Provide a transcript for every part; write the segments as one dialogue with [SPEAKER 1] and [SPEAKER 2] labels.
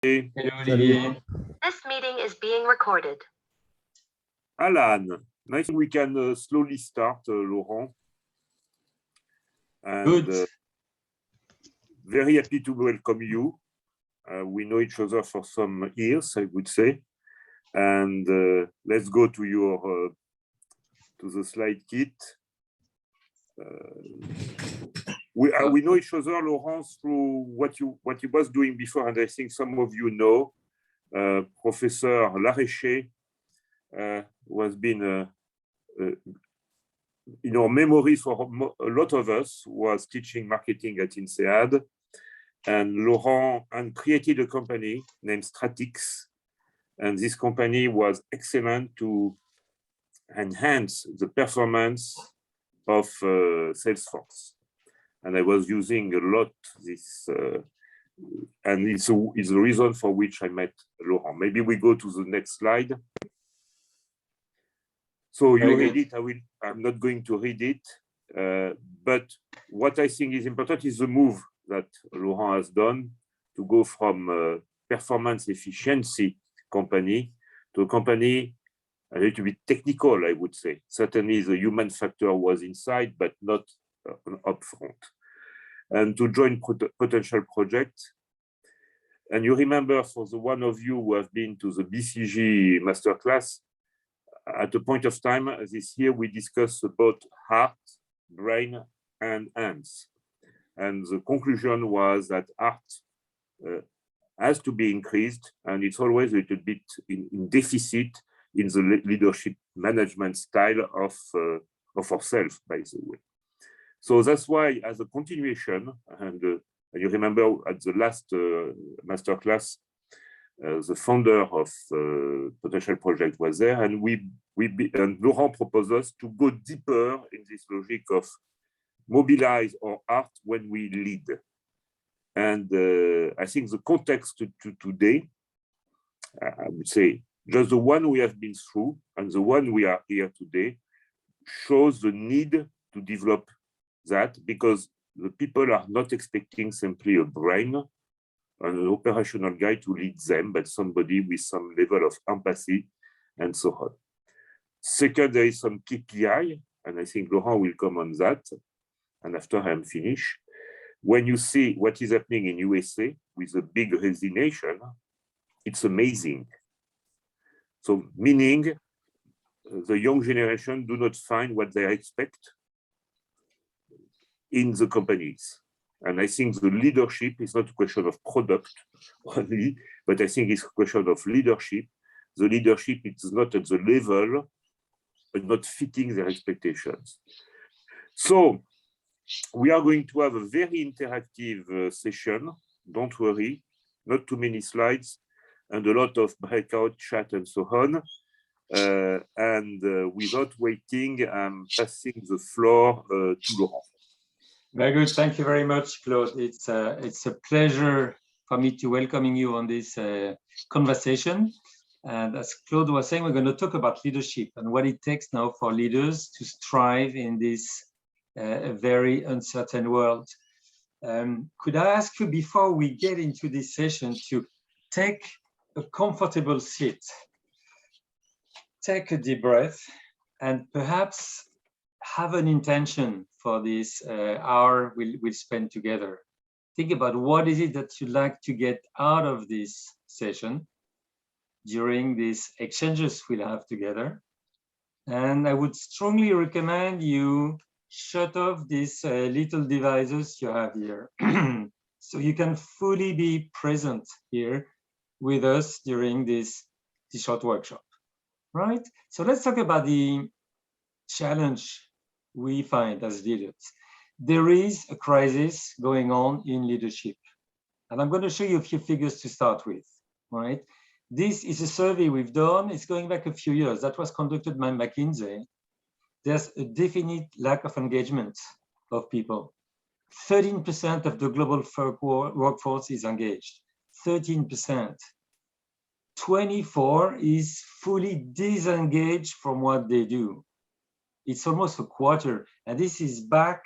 [SPEAKER 1] Hello, Olivier.
[SPEAKER 2] This meeting is being recorded.
[SPEAKER 3] Alan, nice we can slowly start, Laurent. And,
[SPEAKER 1] Good.
[SPEAKER 3] Very happy to welcome you. We know each other for some years, I would say. And let's go to your to the slide kit. We know each other, Laurent, through what you was doing before, and I think some of you know Professor Larechet was been in our memory for a lot of us, was teaching marketing at INSEAD, and Laurent created a company named StratX, and this company was excellent to enhance the performance of Salesforce. And I was using a lot this, and it's the reason for which I met Laurent. Maybe we go to the next slide. So you read it, I'm not going to read it, but what I think is important is the move that Laurent has done to go from performance efficiency company to a company a little bit technical, I would say. Certainly the human factor was inside, but not upfront. And to join potential projects. And you remember, for the one of you who have been to the BCG masterclass, at a point of time this year, we discussed about heart, brain, and hands. And the conclusion was that heart has to be increased, and it's always a little bit in deficit in the leadership management style of ourselves, by the way. So that's why, as a continuation, and you remember at the last masterclass, the founder of Potential Project was there, and and Laurent proposed us to go deeper in this logic of mobilize our art when we lead. And I think the context to today, I would say, just the one we have been through and the one we are here today, shows the need to develop that, because the people are not expecting simply a brain and an operational guy to lead them, but somebody with some level of empathy and so on. Second, there is some KPI, and I think Laurent will come on that. And after I'm finished, when you see what is happening in USA with a big resignation, it's amazing. So meaning the young generation do not find what they expect in the companies. And I think the leadership is not a question of product only, but I think it's a question of leadership. The leadership is not at the level, but not fitting their expectations. So we are going to have a very interactive session. Don't worry, not too many slides, and a lot of breakout chat and so on. Without waiting, I'm passing the floor to Laurent.
[SPEAKER 1] Very good. Thank you very much, Claude. It's a pleasure for me to welcoming you on this conversation. And as Claude was saying, we're going to talk about leadership and what it takes now for leaders to strive in this very uncertain world. Could I ask you, before we get into this session, to take a comfortable seat, take a deep breath, and perhaps have an intention for this hour we'll spend together. Think about what is it that you'd like to get out of this session during these exchanges we'll have together. And I would strongly recommend you shut off these little devices you have here so you can fully be present here with us during this short workshop, right? So let's talk about the challenge we find as leaders. There is a crisis going on in leadership. And I'm going to show you a few figures to start with, right? This is a survey we've done. It's going back a few years. That was conducted by McKinsey. There's a definite lack of engagement of people. 13% of the global workforce is engaged. 13%. 24% is fully disengaged from what they do. It's almost a quarter. And this is back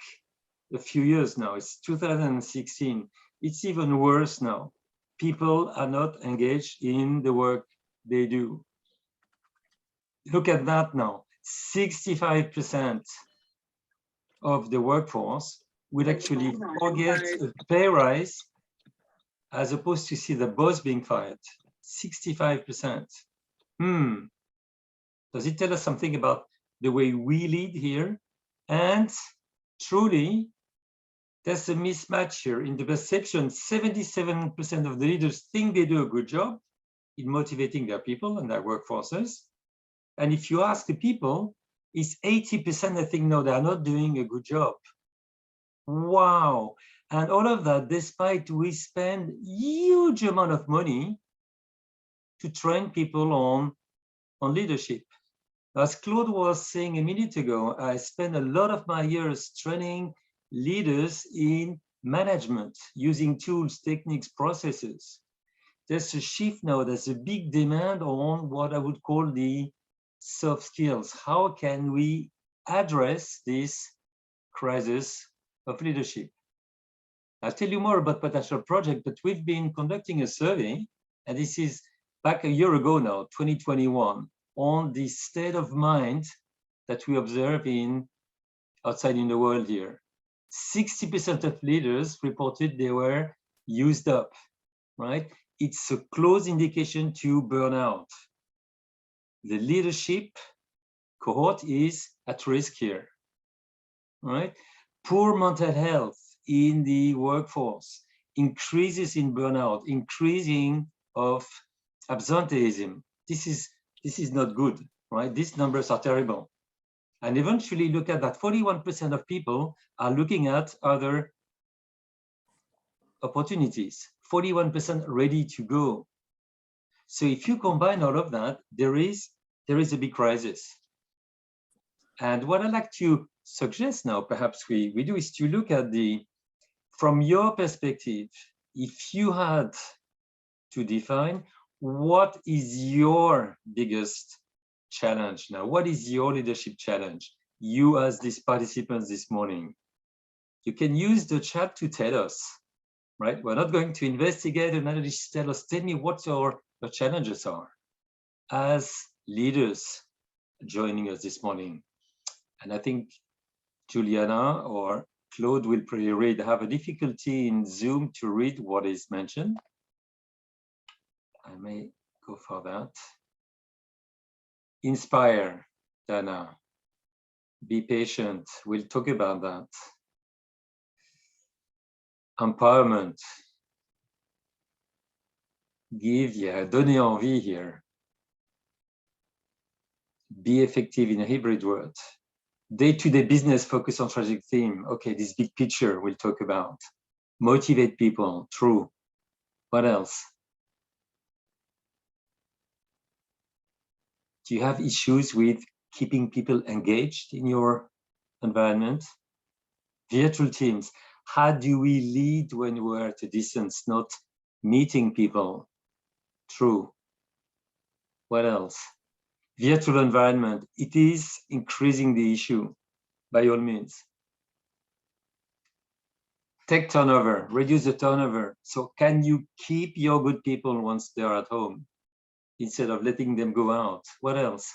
[SPEAKER 1] a few years now. It's 2016. It's even worse now. people are not engaged in the work they do. Look at that now. 65% of the workforce will actually forget a pay rise as opposed to see the boss being fired. 65%. Does it tell us something about the way we lead here? And truly, there's a mismatch here in the perception. 77% of the leaders think they do a good job in motivating their people and their workforces. And if you ask the people, it's 80% that think, no, they are not doing a good job. Wow. And all of that, despite we spend huge amount of money to train people on leadership. As Claude was saying a minute ago, I spent a lot of my years training leaders in management, using tools, techniques, processes. There's a shift now, there's a big demand on what I would call the soft skills. How can we address this crisis of leadership? I'll tell you more about potential project, but we've been conducting a survey, and this is back a year ago now, 2021, on the state of mind that we observe outside in the world here. 60% of leaders reported they were used up, right? It's a close indication to burnout. The leadership cohort is at risk here, right? Poor mental health in the workforce, increases in burnout, increasing of absenteeism. This is not good, right? These numbers are terrible. And eventually look at that 41% of people are looking at other opportunities, 41% ready to go. So if you combine all of that, there is a big crisis. And what I'd like to suggest now, perhaps we do, is to look at from your perspective, if you had to define what is your biggest challenge now, what is your leadership challenge? You as these participants this morning, you can use the chat to tell us, right? We're not going to investigate and analyze, tell me what your challenges are as leaders joining us this morning. And I think Juliana or Claude will probably read. I have a difficulty in Zoom to read what is mentioned. I may go for that. Inspire, Dana. Be patient. We'll talk about that. Empowerment. Give, yeah, donner envie here. Be effective in a hybrid world. Day-to-day business, focus on strategic theme. Okay, this big picture we'll talk about. Motivate people, true. What else? Do you have issues with keeping people engaged in your environment? Virtual teams. How do we lead when we're at a distance, not meeting people? True. What else? Virtual environment. It is increasing the issue by all means. Tech turnover, reduce the turnover. So can you keep your good people once they're at home instead of letting them go out? What else?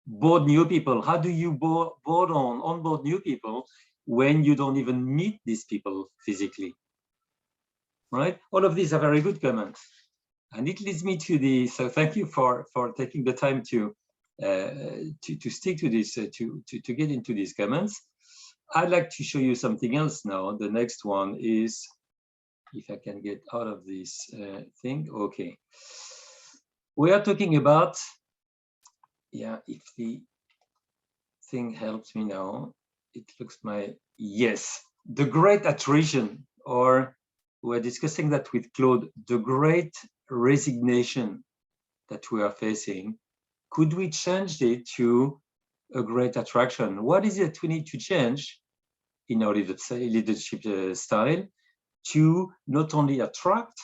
[SPEAKER 1] Board new people. How do you onboard new people when you don't even meet these people physically? Right? All of these are very good comments. And it leads me to so thank you for taking the time to stick to this, to get into these comments. I'd like to show you something else now. The next one is, if I can get out of this thing, okay. We are talking about, yeah, if the thing helps me now, it looks yes, the great attrition, or we're discussing that with Claude, the great resignation that we are facing. Could we change it to a great attraction? What is it we need to change in our leadership style to not only attract,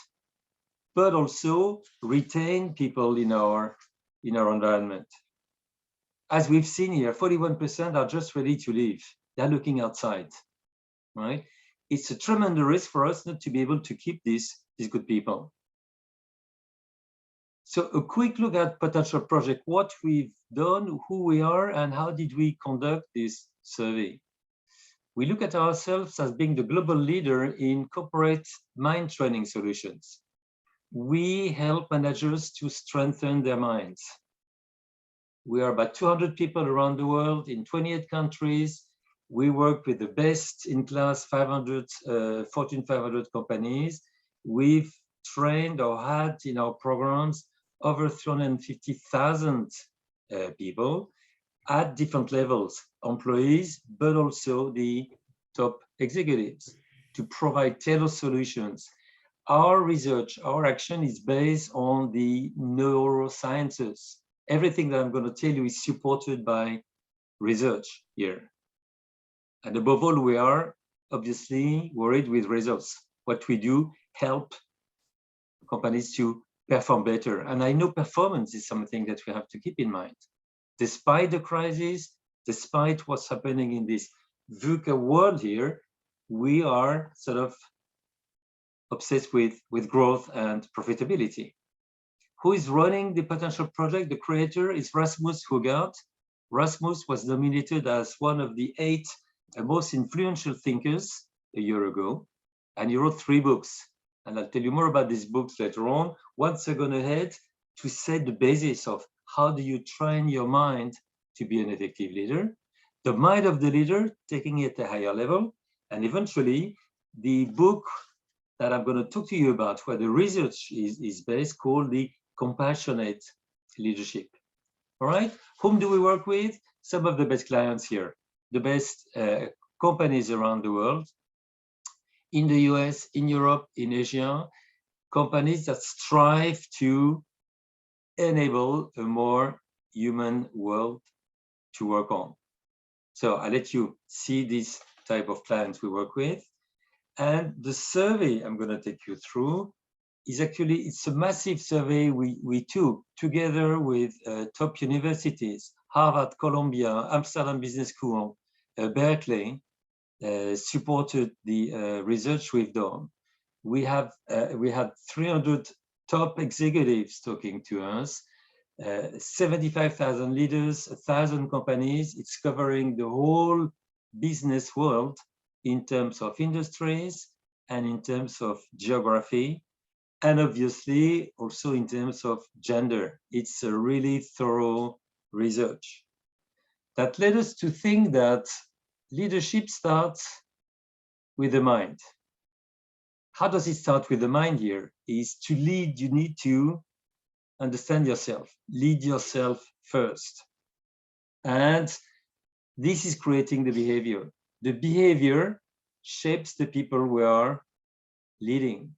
[SPEAKER 1] but also retain people in our environment? As we've seen here, 41% are just ready to leave. They're looking outside, right? it's a tremendous risk for us not to be able to keep these good people. So a quick look at potential project, what we've done, who we are, and how did we conduct this survey. We look at ourselves as being the global leader in corporate mind training solutions. We help managers to strengthen their minds. We are about 200 people around the world in 28 countries. We work with the best in class 500 Fortune 500 companies. We've trained or had in our programs over 350,000 people at different levels, employees, but also the top executives, to provide tailored solutions. Our research, our action is based on the neurosciences. Everything that I'm going to tell you is supported by research here. And above all, we are obviously worried with results. What we do help companies to perform better. And I know performance is something that we have to keep in mind. Despite the crisis, despite what's happening in this VUCA world here, we are sort of obsessed with growth and profitability. Who is running the potential project? The creator is Rasmus Hougaard. Rasmus was nominated as one of the 8 most influential thinkers a year ago, and he wrote 3 books. And I'll tell you more about these books later on. Once again ahead, to set the basis of how do you train your mind to be an effective leader, the mind of the leader, taking it to a higher level, and eventually the book that I'm going to talk to you about, where the research is based, called the Compassionate Leadership. All right, whom do we work with? Some of the best clients here, the best companies around the world, in the US, in Europe, in Asia, companies that strive to enable a more human world to work on. So I'll let you see this type of clients we work with. And the survey I'm going to take you through is actually, it's a massive survey we took together with top universities, Harvard, Columbia, Amsterdam Business School, Berkeley, supported the research we've done. We had 300 top executives talking to us, 75,000 leaders, 1,000 companies. It's covering the whole business world in terms of industries and in terms of geography, and obviously also in terms of gender. It's a really thorough research that led us to think that leadership starts with the mind. How does it start with the mind here? Is to lead, you need to understand yourself, lead yourself first. And this is creating the behavior. The behavior shapes the people we are leading.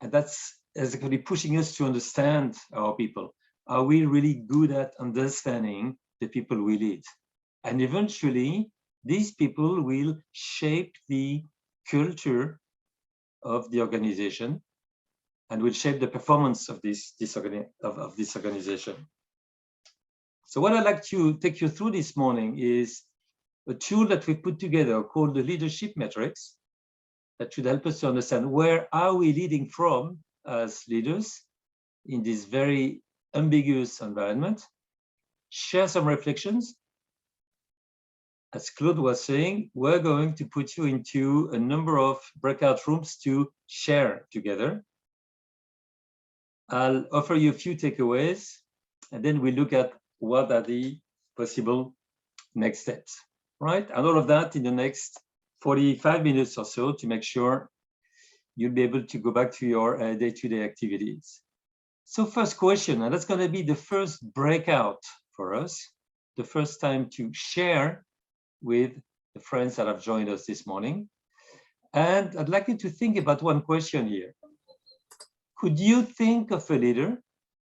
[SPEAKER 1] And that's actually pushing us to understand our people. Are we really good at understanding the people we lead? And eventually, these people will shape the culture of the organization and will shape the performance of this organization. So what I'd like to take you through this morning is a tool that we put together called the leadership metrics that should help us to understand where are we leading from as leaders in this very ambiguous environment, share some reflections. As Claude was saying, we're going to put you into a number of breakout rooms to share together. I'll offer you a few takeaways, and then we look at what are the possible next steps, right? And all of that in the next 45 minutes or so to make sure you'll be able to go back to your day-to-day activities. So first question, and that's going to be the first breakout for us, the first time to share with the friends that have joined us this morning. And I'd like you to think about one question here. Could you think of a leader,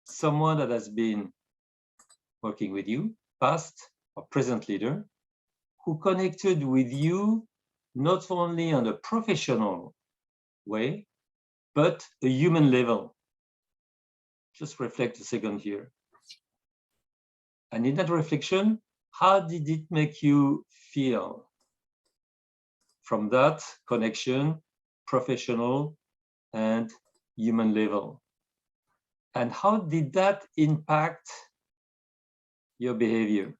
[SPEAKER 1] someone that has been working with you, past or present leader, who connected with you not only on a professional way, but a human level? Just reflect a second here. And in that reflection, how did it make you feel? from that connection, professional and human level. And how did that impact your behavior?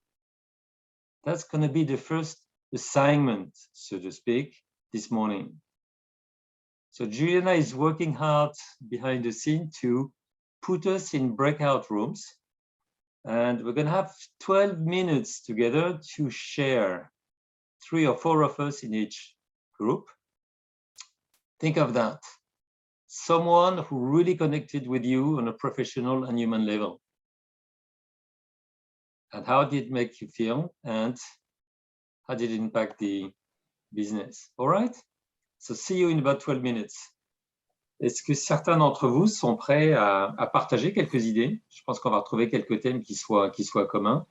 [SPEAKER 1] That's going to be the first assignment, so to speak, this morning. So Juliana is working hard behind the scene to put us in breakout rooms. And we're going to have 12 minutes together to share, 3 or 4 of us in each group. Think of that. Someone who really connected with you on a professional and human level. And how did it make you feel? And how did it impact the business? All right? So see you in about 12 minutes. Est-ce que certains d'entre vous sont prêts à partager quelques idées? Je pense qu'on va retrouver quelques thèmes qui soient communs.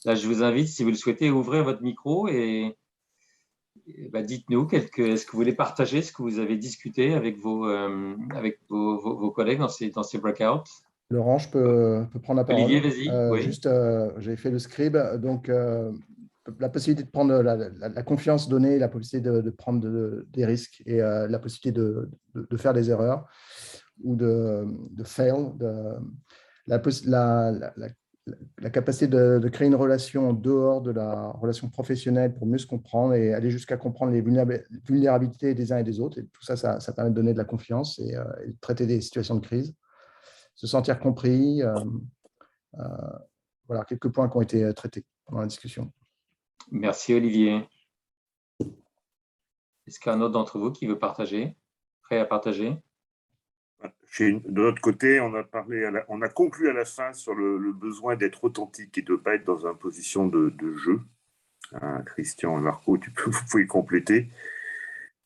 [SPEAKER 1] Là, je vous invite, si vous le souhaitez, à ouvrir votre micro et dites-nous est-ce que vous voulez partager ce que vous avez discuté avec vos collègues dans ces breakouts?
[SPEAKER 4] Laurent, je peux prendre la parole.
[SPEAKER 1] Olivier, vas-y. Oui.
[SPEAKER 4] Juste, j'ai fait le scribe, donc la possibilité de prendre la confiance donnée, la possibilité de prendre des risques et la possibilité de faire des erreurs ou de fail, la capacité de créer une relation en dehors de la relation professionnelle pour mieux se comprendre et aller jusqu'à comprendre les vulnérabilités des uns et des autres. Et tout ça, ça permet de donner de la confiance et de traiter des situations de crise. Se sentir compris, voilà quelques points qui ont été traités pendant la discussion.
[SPEAKER 1] Merci Olivier. Est-ce qu'il y a un autre d'entre vous qui veut partager? Prêt à partager?
[SPEAKER 3] De notre côté, on a conclu à la fin sur le besoin d'être authentique et de ne pas être dans une position de jeu. Hein, Christian et Marco, vous pouvez compléter.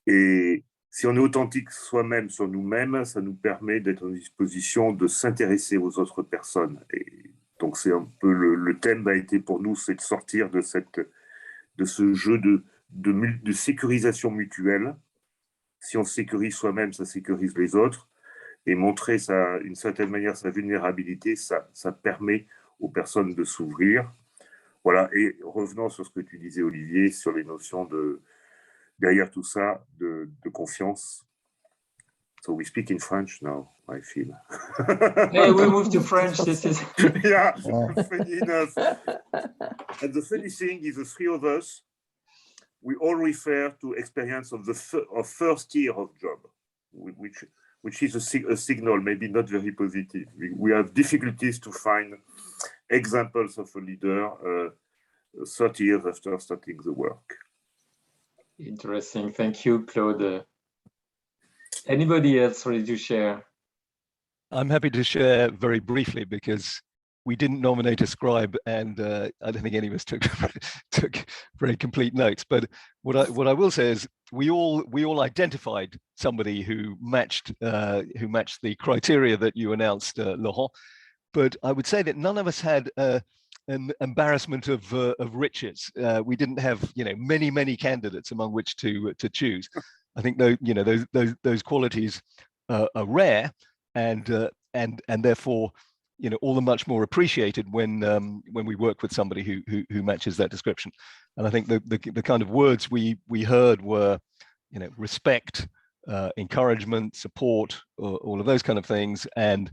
[SPEAKER 3] Et si on est authentique soi-même sur nous-mêmes, ça nous permet d'être en disposition de s'intéresser aux autres personnes. Et donc, c'est un peu le thème a été pour nous, c'est de sortir de ce jeu de sécurisation mutuelle. Si on sécurise soi-même, ça sécurise les autres. Et montrer d'une certaine manière sa vulnérabilité, ça permet aux personnes de s'ouvrir. Voilà, et revenons sur ce que tu disais, Olivier, sur les notions derrière tout ça, de confiance. So we speak in French now, I feel.
[SPEAKER 1] Hey, we move to French. This is
[SPEAKER 3] yeah, funny enough. And the funny thing is, the 3 of us, we all refer to experience of first year of job, which is a signal, maybe not very positive. We have difficulties to find examples of a leader 30 years after starting the work.
[SPEAKER 1] Interesting. Thank you, Claude. Anybody else ready to share?
[SPEAKER 5] I'm happy to share very briefly because we didn't nominate a scribe, and I don't think any of us took very complete notes. But what I will say is we all identified somebody who matched the criteria that you announced, Laurent. But I would say that none of us had an embarrassment of riches. We didn't have many candidates among which to choose. I think those qualities are rare, and therefore all the much more appreciated when we work with somebody who matches that description. And I think the kind of words we heard were respect, encouragement, support, all of those kind of things, and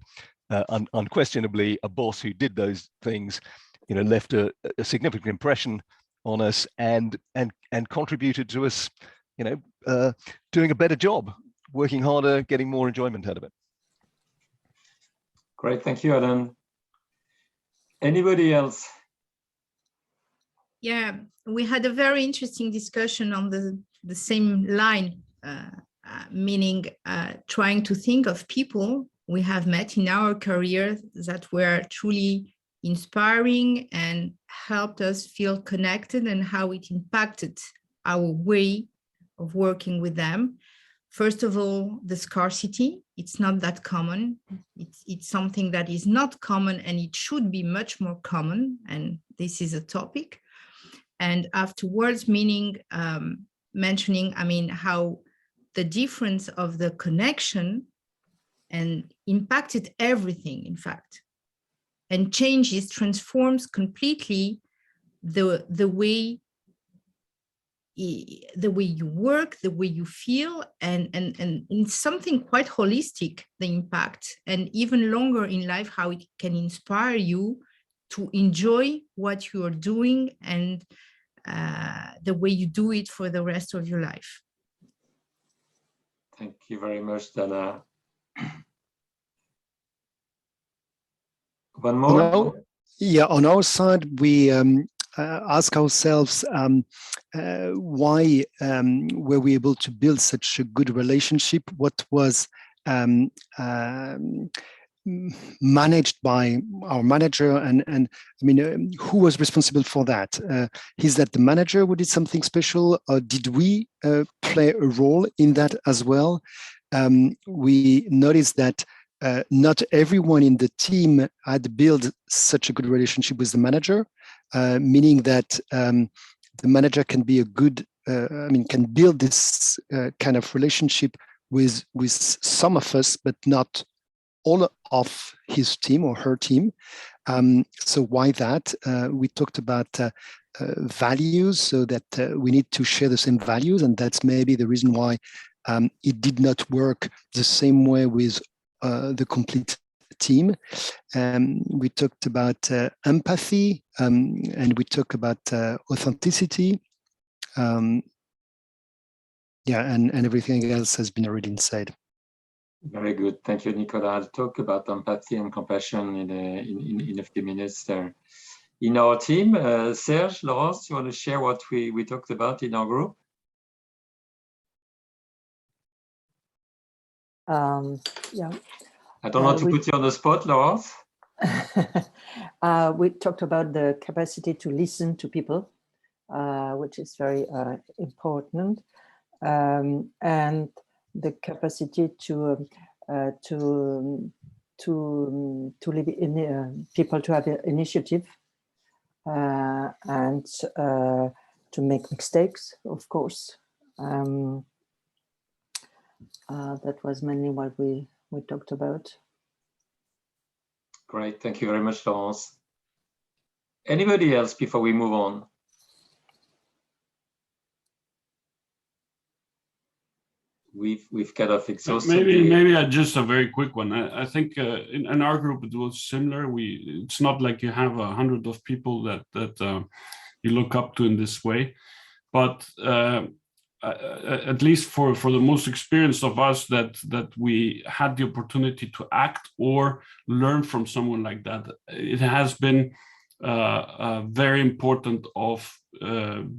[SPEAKER 5] unquestionably a boss who did those things left a significant impression on us and contributed to us doing a better job, working harder, getting more enjoyment out of it.
[SPEAKER 1] Great, thank you, Alan. Anybody else?
[SPEAKER 6] Yeah, we had a very interesting discussion on the same line, meaning trying to think of people we have met in our career that were truly inspiring and helped us feel connected, and how it impacted our way of working with them. First of all, the scarcity. It's not that common. It's something that is not common, and it should be much more common. And this is a topic. And afterwards, mentioning, how the difference of the connection and impacted everything, in fact, and transforms completely the way the way you work, the way you feel, and in something quite holistic, the impact, and even longer in life, how it can inspire you to enjoy what you are doing and the way you do it for the rest of your life.
[SPEAKER 1] Thank you very much, Dana. One more?
[SPEAKER 7] On our side, we ask ourselves why were we able to build such a good relationship? What was managed by our manager, and I mean, who was responsible for that? Is that the manager who did something special, or did we play a role in that as well? We noticed that not everyone in the team had built such a good relationship with the manager, meaning that the manager can be a good, can build this kind of relationship with some of us, but not all of his team or her team. So why that? We talked about values, so that we need to share the same values, and that's maybe the reason why it did not work the same way with the complete team. We talked about empathy, and we talked about authenticity. And everything else has been already said.
[SPEAKER 1] Very good. Thank you, Nicolas. I'll talk about empathy and compassion in a few minutes there. In our team, Serge, Laurence, you want to share what we talked about in our group?
[SPEAKER 8] Yeah.
[SPEAKER 1] I don't want to put you on the spot, Laurence.
[SPEAKER 8] We talked about the capacity to listen to people, which is very important, and the capacity to live in people to have initiative, and to make mistakes, of course. That was mainly what we talked about.
[SPEAKER 1] Great, thank you very much, Laurence. Anybody else before we move on? We've kind of exhausted.
[SPEAKER 9] Maybe just a very quick one. I think in our group it was similar. It's not like you have 100 of people that you look up to in this way, but at least for the most experienced of us, that we had the opportunity to act or learn from someone like that, it has been very important of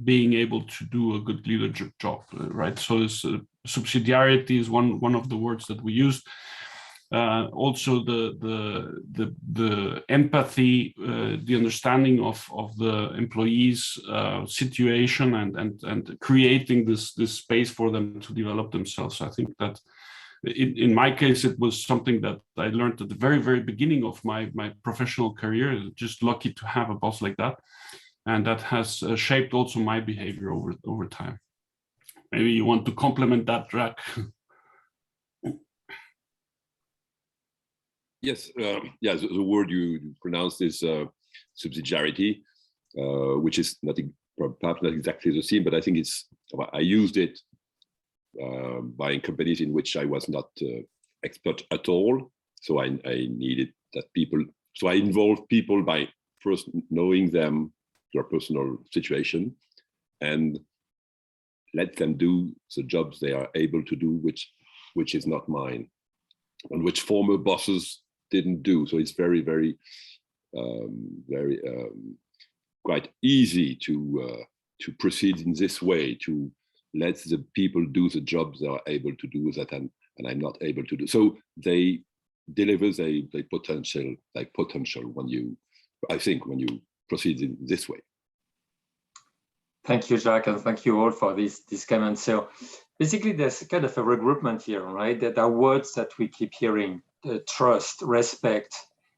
[SPEAKER 9] being able to do a good leadership job, right? So it's, subsidiarity is one of the words that we used. Also the empathy, the understanding of the employees' situation, and creating this space for them to develop themselves. I think that in my case, it was something that I learned at the very, very beginning of my professional career. Just lucky to have a boss like that. And that has shaped also my behavior over time. Maybe you want to complement that, Drac.
[SPEAKER 10] Yes, yeah, the word you pronounced is subsidiarity, which is perhaps not exactly the same, but I think I used it buying companies in which I was not expert at all. So I needed that people, so I involved people by first knowing them, their personal situation, and let them do the jobs they are able to do, which is not mine, and which former bosses didn't do. So it's very, very, quite easy to proceed in this way, to let the people do the jobs they are able to do that and I'm not able to do. So they deliver the potential, when you, I think, when you proceed in this way.
[SPEAKER 1] Thank you, Jacques, and thank you all for this comment. So basically, there's kind of a regroupment here, right? That are words that we keep hearing: trust, respect,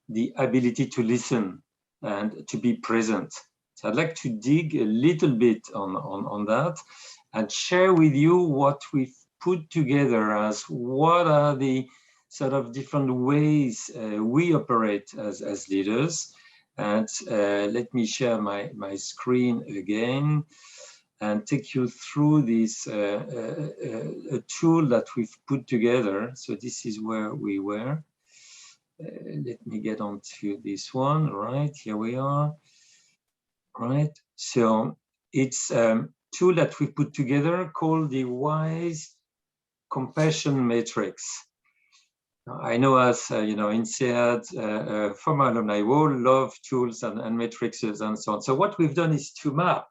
[SPEAKER 1] the ability to listen, and to be present. So I'd like to dig a little bit on that and share with you what we've put together as what are the sort of different ways we operate as leaders. And let me share my screen again. and take you through this a tool that we've put together. So this is where we were. Let me get on to this one. Right, here we are. Right, so it's a tool that we put together called the WISE Compassion Matrix. I know as INSEAD, former alumni, we all love tools and matrices and so on. So what we've done is to map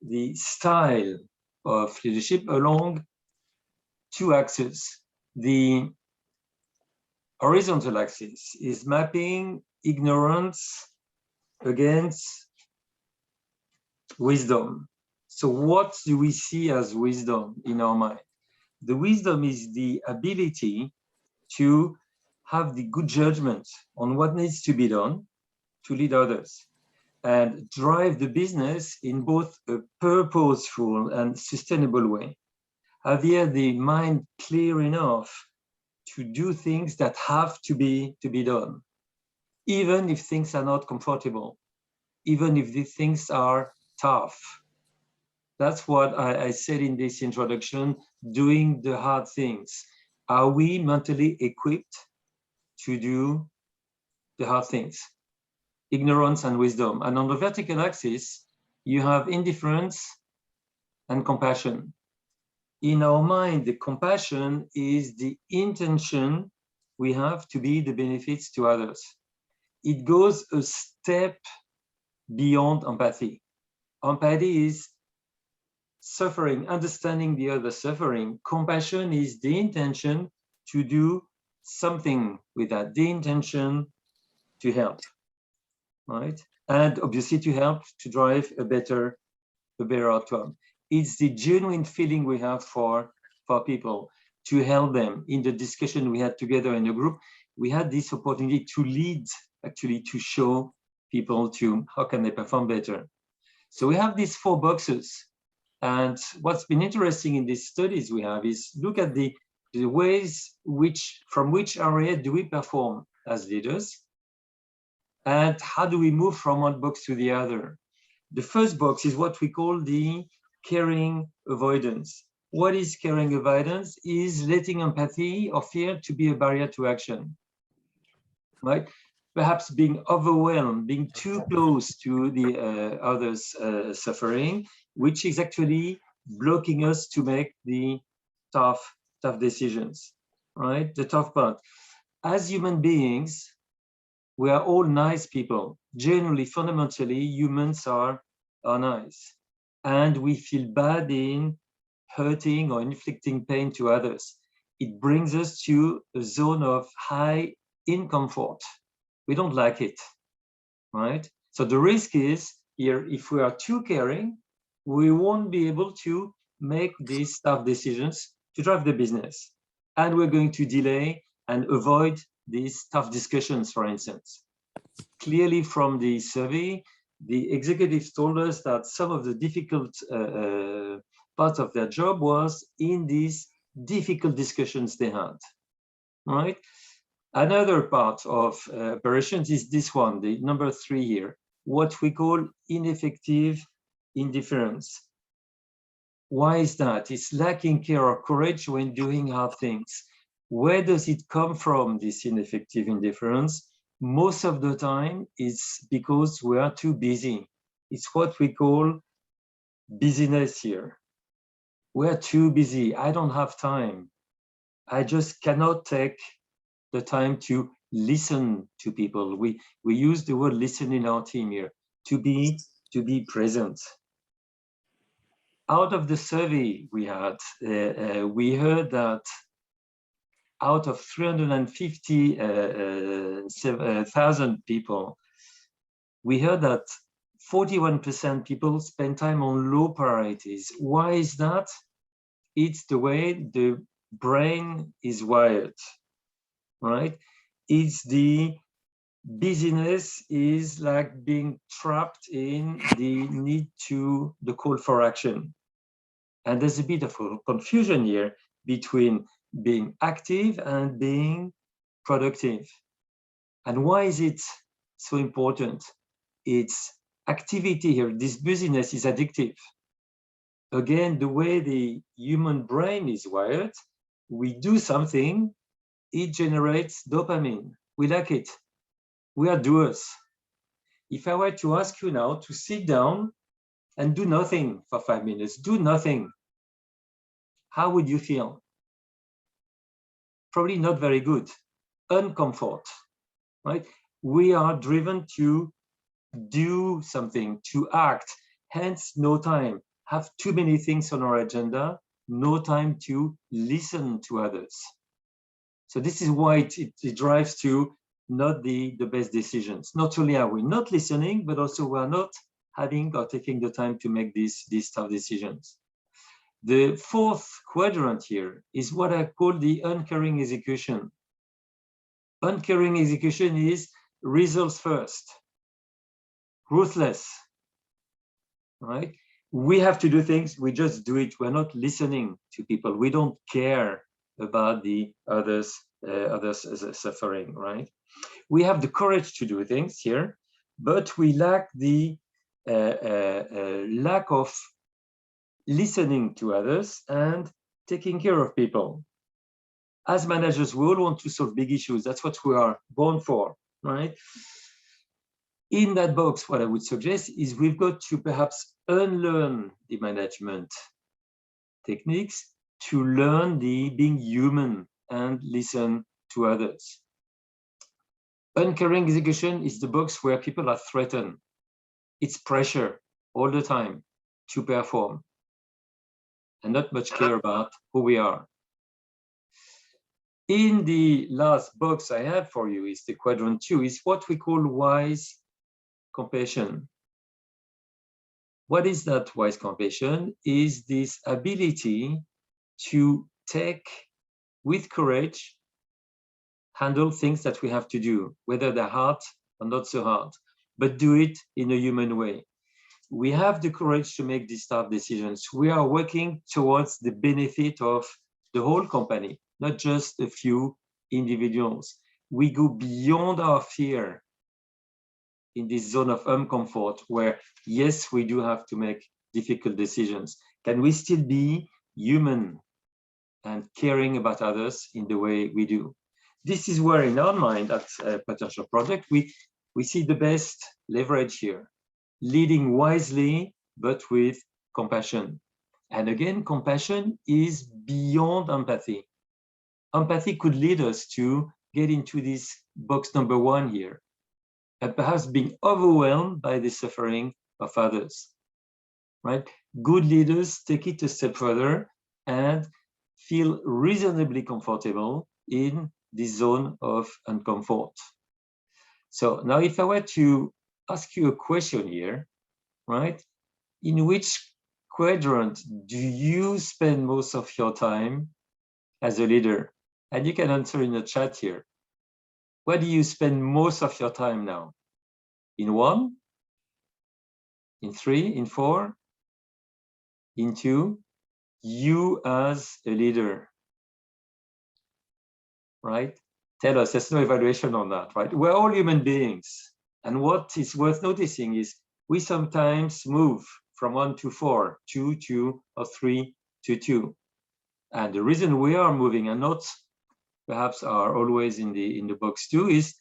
[SPEAKER 1] the style of leadership along two axes. The horizontal axis is mapping ignorance against wisdom. So what do we see as wisdom in our mind? The wisdom is the ability to have the good judgment on what needs to be done to lead others and drive the business in both a purposeful and sustainable way. Have here the mind clear enough to do things that have to be done, even if things are not comfortable, even if the things are tough. That's what I said in this introduction, doing the hard things. Are we mentally equipped to do the hard things? Ignorance and wisdom. And on the vertical axis, you have indifference and compassion. In our mind, the compassion is the intention we have to be the benefits to others. It goes a step beyond empathy. Empathy is suffering, understanding the other suffering. Compassion is the intention to do something with that, the intention to help, right? And obviously to help to drive a better outcome. It's the genuine feeling we have for people, to help them. In the discussion we had together in the group, we had this opportunity to lead, actually to show people to how can they perform better. So we have these 4 boxes. And what's been interesting in these studies we have is look at the ways from which area do we perform as leaders, and how do we move from one box to the other. The first box is what we call the caring avoidance. What is caring avoidance? Is letting empathy or fear to be a barrier to action, right? Perhaps being overwhelmed, being too close to the others' suffering, which is actually blocking us to make the tough decisions, right? The tough part. As human beings, we are all nice people. Generally, fundamentally, humans are nice. And we feel bad in hurting or inflicting pain to others. It brings us to a zone of high discomfort. We don't like it, right? So the risk is here, if we are too caring, we won't be able to make these tough decisions to drive the business. And we're going to delay and avoid these tough discussions, for instance. Clearly from the survey, the executives told us that some of the difficult parts of their job was in these difficult discussions they had, right? Another part of operations is this one, the number 3 here, what we call ineffective indifference. Why is that? It's lacking care or courage when doing hard things. Where does it come from, this ineffective indifference? Most of the time, it's because we are too busy. It's what we call busyness here. We're too busy. I don't have time. I just cannot take the time to listen to people. We use the word listen in our team here, to be present. Out of the survey we had, we heard that out of 350,000 people, we heard that 41% people spend time on low priorities. Why is that? It's the way the brain is wired, right? It's the busyness is like being trapped in the need to the call for action. And there's a bit of a confusion here between being active and being productive. And why is it so important? It's activity here. This busyness is addictive. again, the way the human brain is wired, we do something, it generates dopamine. We like it. We are doers. If I were to ask you now to sit down and do nothing for 5 minutes, do nothing, how would you feel? Probably not very good. Uncomfort, right? We are driven to do something, to act, hence no time. Have too many things on our agenda, no time to listen to others. So this is why it drives to not the best decisions. Not only are we not listening, but also we are not having or taking the time to make these tough decisions. The fourth quadrant here is what I call the uncaring execution. Uncaring execution is results first, ruthless, right? We have to do things, we just do it. We're not listening to people. We don't care about the others suffering, right? We have the courage to do things here, but we lack the lack of listening to others and taking care of people. As managers, we all want to solve big issues. That's what we are born for, right? In that box, what I would suggest is we've got to perhaps unlearn the management techniques to learn the being human and listen to others. Uncaring execution is the box where people are threatened. It's pressure all the time to perform and not much care about who we are. In the last box I have for you is the quadrant 2, is what we call wise compassion. What is that wise compassion? Is this ability to take with courage, handle things that we have to do, whether they're hard or not so hard, but do it in a human way. We have the courage to make these tough decisions. We are working towards the benefit of the whole company, not just a few individuals. We go beyond our fear in this zone of uncomfort where, yes, we do have to make difficult decisions. Can we still be human and caring about others in the way we do? This is where in our mind at Potential Project, we see the best leverage here, leading wisely, but with compassion. And again, compassion is beyond empathy. Empathy could lead us to get into this box number 1 here, and perhaps being overwhelmed by the suffering of others, right? Good leaders take it a step further and feel reasonably comfortable in this zone of uncomfort. So now if I were to ask you a question here, right? In which quadrant do you spend most of your time as a leader? And you can answer in the chat here. Where do you spend most of your time now? In 1? In 3? In 4? In 2? You as a leader, right? Tell us, there's no evaluation on that, right? We're all human beings. And what is worth noticing is we sometimes move from 1 to 4, 2 to, or 3 to 2. And the reason we are moving and not perhaps are always in the box 2 is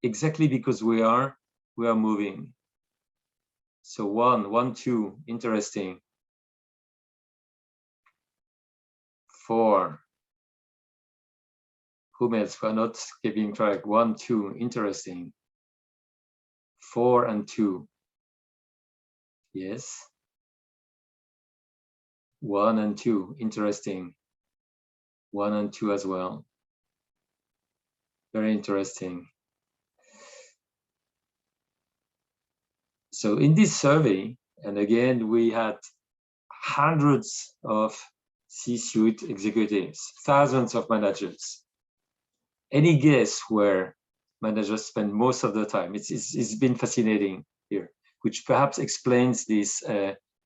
[SPEAKER 1] exactly because we are moving. So 1, 2, interesting. 4. Whom else? We're not keeping track. 1, 2, interesting. 4 and 2. Yes. 1 and 2, interesting. 1 and 2 as well. Very interesting. So in this survey, and again, we had hundreds of C-suite executives, thousands of managers. Any guess where managers spend most of the time? It's been fascinating here, which perhaps explains this,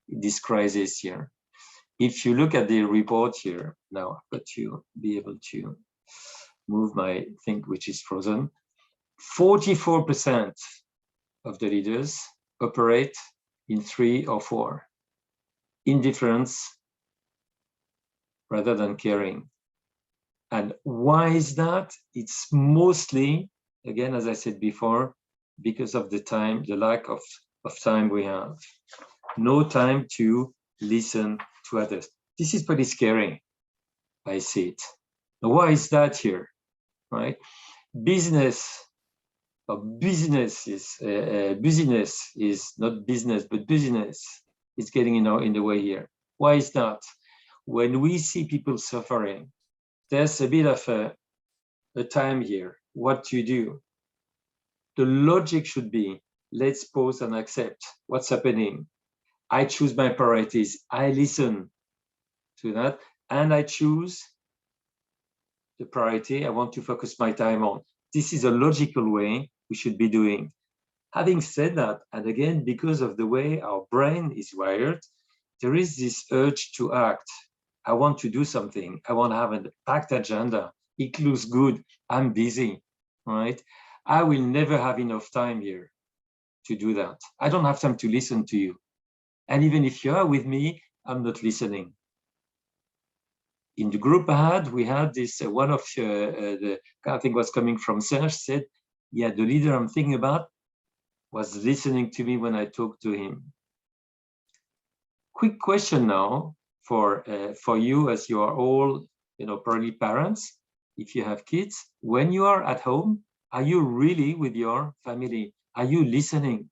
[SPEAKER 1] this crisis here. If you look at the report here, now I've got to be able to move my thing, which is frozen. 44% of the leaders operate in 3 or 4. indifference rather than caring. And why is that? It's mostly, again, as I said before, because of the time, the lack of time we have. No time to listen to others. This is pretty scary. I see it. Now, why is that here, right? Business is not business, but business is getting in the way here. Why is that? When we see people suffering, there's a bit of a time here. What to do? The logic should be, let's pause and accept what's happening. I choose my priorities. I listen to that, and I choose the priority I want to focus my time on. This is a logical way we should be doing. Having said that, and again, because of the way our brain is wired, there is this urge to act. I want to do something. I want to have a packed agenda. It looks good. I'm busy, right? I will never have enough time here to do that. I don't have time to listen to you. And even if you are with me, I'm not listening. In the group I had, we had this, one of the, I think was coming from Serge, said, yeah, the leader I'm thinking about was listening to me when I talked to him. Quick question now for you, as you are all, probably parents, if you have kids, when you are at home, are you really with your family? Are you listening?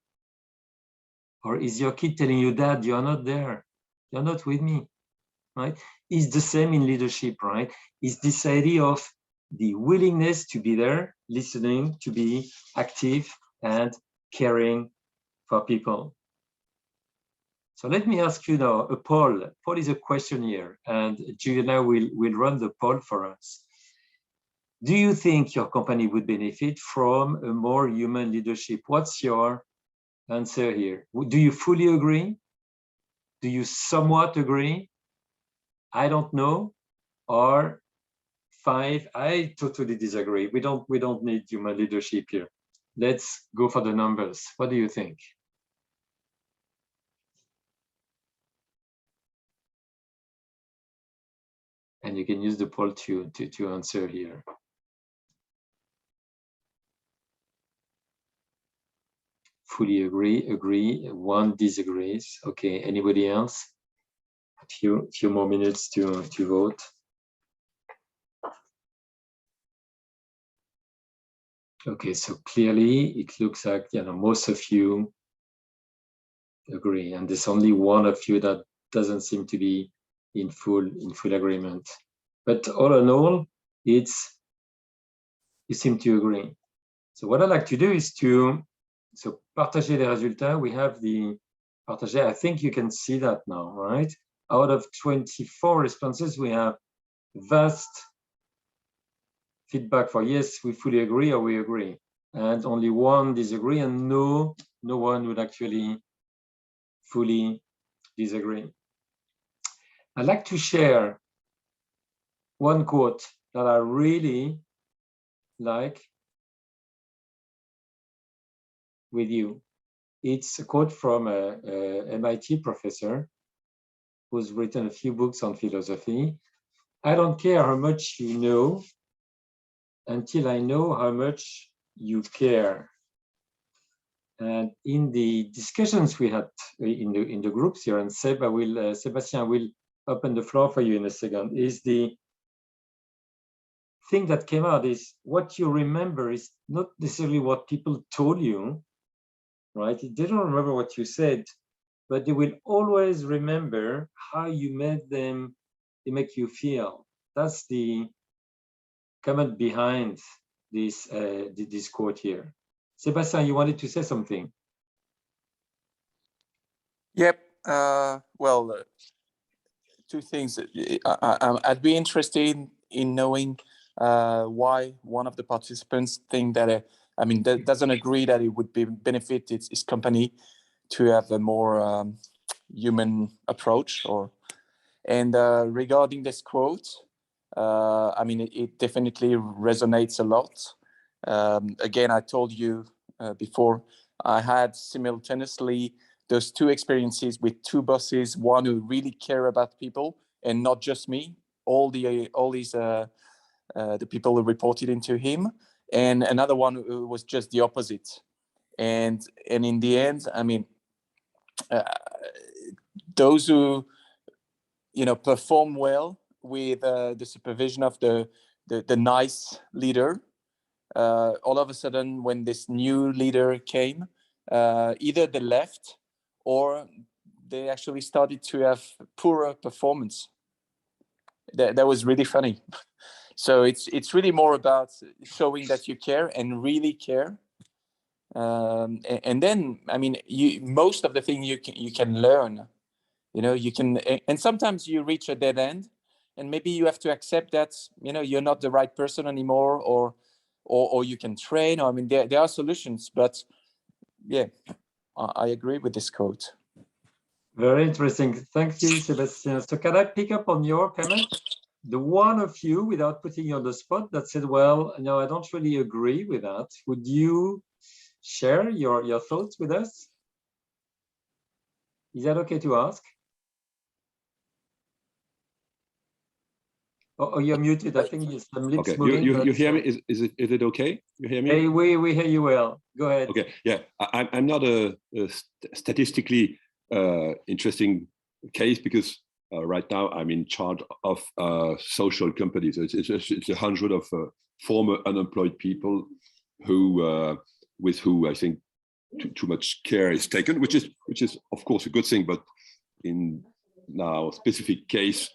[SPEAKER 1] Or is your kid telling you, Dad, you're not there, you're not with me, right? It's the same in leadership, right? It's this idea of the willingness to be there, listening, to be active and caring for people. So let me ask you now a poll. Poll is a questionnaire, and Juliana will run the poll for us. Do you think your company would benefit from a more human leadership? What's your answer here? Do you fully agree? Do you somewhat agree? I don't know. Or 5, I totally disagree. We don't need human leadership here. Let's go for the numbers. What do you think? And you can use the poll to answer here. Fully agree. 1 disagrees. Okay, anybody else? A few more minutes to vote. Okay, so clearly it looks like most of you agree, and there's only one of you that doesn't seem to be in full agreement. But all in all, you seem to agree. So what I'd like to do is partager les résultats. We have the partager. I think you can see that now, right? Out of 24 responses, we have vast feedback for yes, we fully agree, or we agree, and only 1 disagree, and no one would actually fully disagree. I'd like to share one quote that I really like with you. It's a quote from a MIT professor who's written a few books on philosophy. I don't care how much you know until I know how much you care. And in the discussions we had in the groups here, and Sébastien will open the floor for you in a second, is the thing that came out is what you remember is not necessarily what people told you, right? They don't remember what you said, but they will always remember how you made them, they make you feel. That's the comment behind this quote here. Sébastien, you wanted to say something?
[SPEAKER 11] Yep. Well, 2 things. I'd be interested in knowing why one of the participants think that, that doesn't agree that it would benefit its company to have a more human approach. And regarding this quote, it definitely resonates a lot. Again, I told you before, I had simultaneously those two experiences with two bosses, one who really care about people and not just me, all these the people who reported into him, and another one who was just the opposite. And in the end, I mean, those who perform well with the supervision of the nice leader, all of a sudden when this new leader came, either they left or they actually started to have poorer performance. That was really funny. So it's really more about showing that you care and really care. And then, I mean, most of the thing you can learn, you can, and sometimes you reach a dead end and maybe you have to accept that, you're not the right person anymore, or you can train. I mean, there are solutions, but yeah, I agree with this quote.
[SPEAKER 1] Very interesting. Thank you, Sebastian. So can I pick up on your comment? The one of you, without putting you on the spot, that said, well, no, I don't really agree with that. Would you share your thoughts with us? Is that okay to ask? Oh, you're muted. I think it's some lips
[SPEAKER 10] Okay,
[SPEAKER 1] moving.
[SPEAKER 10] you hear me? Is it okay? You hear me?
[SPEAKER 1] Hey, we hear you well. Go ahead.
[SPEAKER 10] Okay, yeah, I'm not a statistically interesting case because right now I'm in charge of social companies. It's 100 of former unemployed people who with who I think too much care is taken, which is of course a good thing, but in now specific case,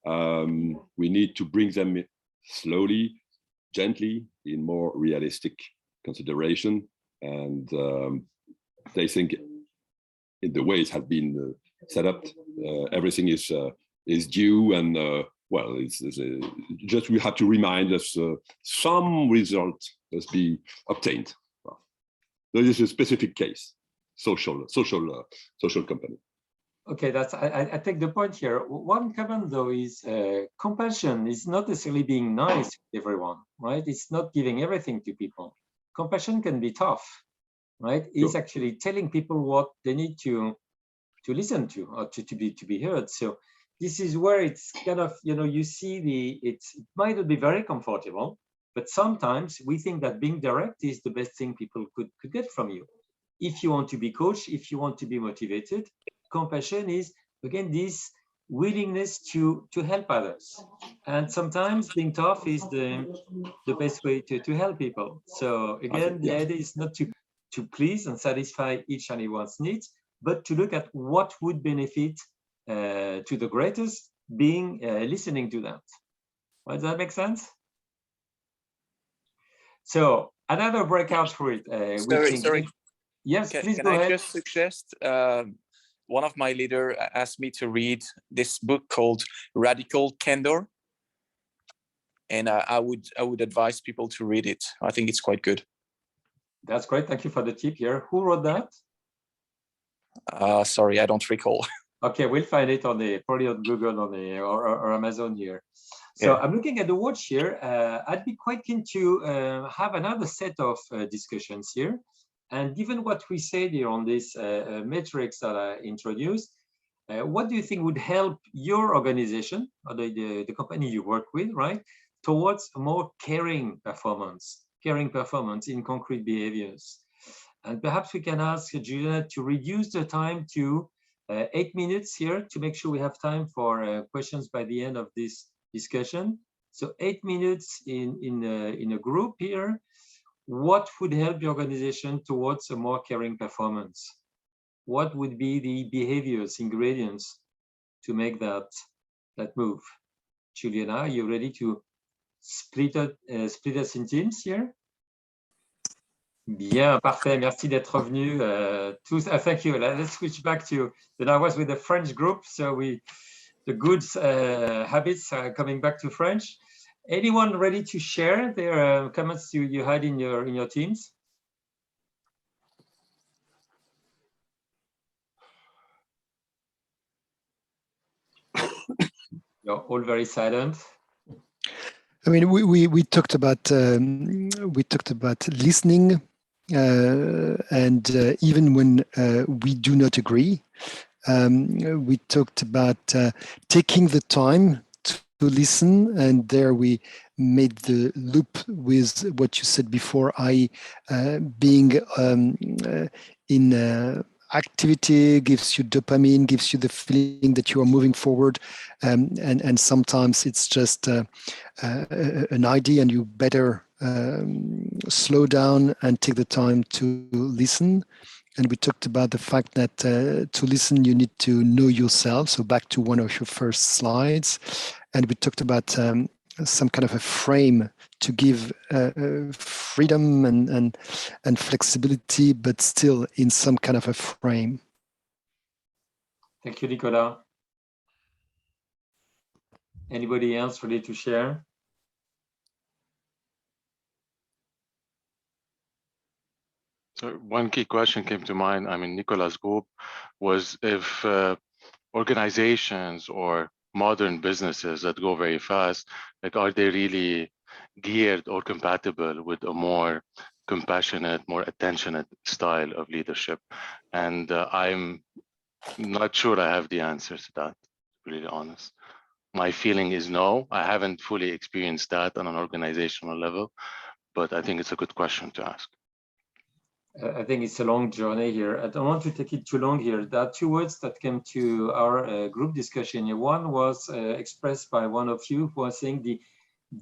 [SPEAKER 10] we need to bring them slowly, gently, in more realistic consideration, and they think in the way it has been set up, everything is due, and well, it's just we have to remind us some result must be obtained. This is a specific case, social company.
[SPEAKER 1] Okay, I take the point here. One comment though is compassion is not necessarily being nice to everyone, right? It's not giving everything to people. Compassion can be tough, right? It's actually telling people what they need to listen to or to be heard. So this is where it's kind of, you see it might not be very comfortable, but sometimes we think that being direct is the best thing people could get from you. If you want to be coached, if you want to be motivated, compassion is, again, this willingness to help others. And sometimes being tough is the best way to help people. So again, the idea is not to please and satisfy each and everyone's needs, but to look at what would benefit to the greatest, being listening to that. Does that make sense? So another breakout for it.
[SPEAKER 11] Sorry.
[SPEAKER 1] Yes, please
[SPEAKER 11] can
[SPEAKER 1] go ahead.
[SPEAKER 11] I just suggest, one of my leaders asked me to read this book called Radical Candor, and I would advise people to read it. I think it's quite good.
[SPEAKER 1] That's great. Thank you for the tip here. Who wrote that?
[SPEAKER 11] Sorry, I don't recall.
[SPEAKER 1] Okay, we'll find it probably on Google or Amazon here. So I'm looking at the watch here. I'd be quite keen to have another set of discussions here. And given what we said here on this metrics that I introduced, what do you think would help your organization or the company you work with, right, towards a more caring performance in concrete behaviors? And perhaps we can ask Juliana to reduce the time to 8 minutes here to make sure we have time for questions by the end of this discussion. So 8 minutes in a group here. What would help your organization towards a more caring performance? What would be the behaviors, ingredients to make that move? Juliana, are you ready to split us in teams here? Bien, parfait. Merci d'être revenu tous. Thank you. Let's switch back to, I was with the French group, so the good habits are coming back to French. Anyone ready to share their comments you had in your teams? You're all very silent.
[SPEAKER 7] I mean, we talked about listening and even when we do not agree, we talked about taking the time to listen, and there we made the loop with what you said before, i.e. being in activity gives you dopamine, gives you the feeling that you are moving forward, and sometimes it's just an idea, and you better slow down and take the time to listen. And we talked about the fact that to listen, you need to know yourself. So back to one of your first slides. And we talked about some kind of a frame to give freedom and flexibility, but still in some kind of a frame.
[SPEAKER 1] Thank you, Nicolas. Anybody else ready to share?
[SPEAKER 12] So one key question came to mind. I mean, Nicolas' group was if organizations or modern businesses that go very fast, like, are they really geared or compatible with a more compassionate, more attentionate style of leadership? And I'm not sure I have the answer to that, to be really honest. My feeling is no. I haven't fully experienced that on an organizational level, but I think it's a good question to ask.
[SPEAKER 1] I think it's a long journey here. I don't want to take it too long here. There are two words that came to our group discussion here. One was expressed by one of you who was saying the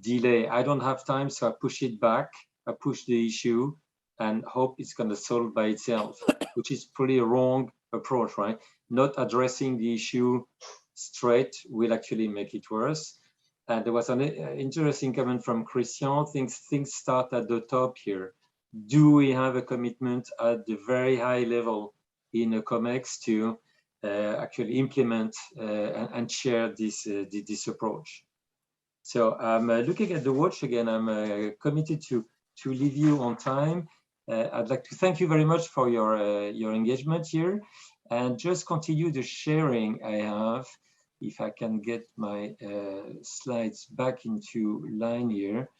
[SPEAKER 1] delay. I don't have time, so I push it back. I push the issue and hope it's going to solve by itself, which is pretty a wrong approach, right? Not addressing the issue straight will actually make it worse. And there was an interesting comment from Christian. Things start at the top here. Do we have a commitment at the very high level in a COMEX to actually implement and share this approach? So I'm looking at the watch again. I'm committed to leave you on time. I'd like to thank you very much for your engagement here, and just continue the sharing I have. If I can get my slides back into line here.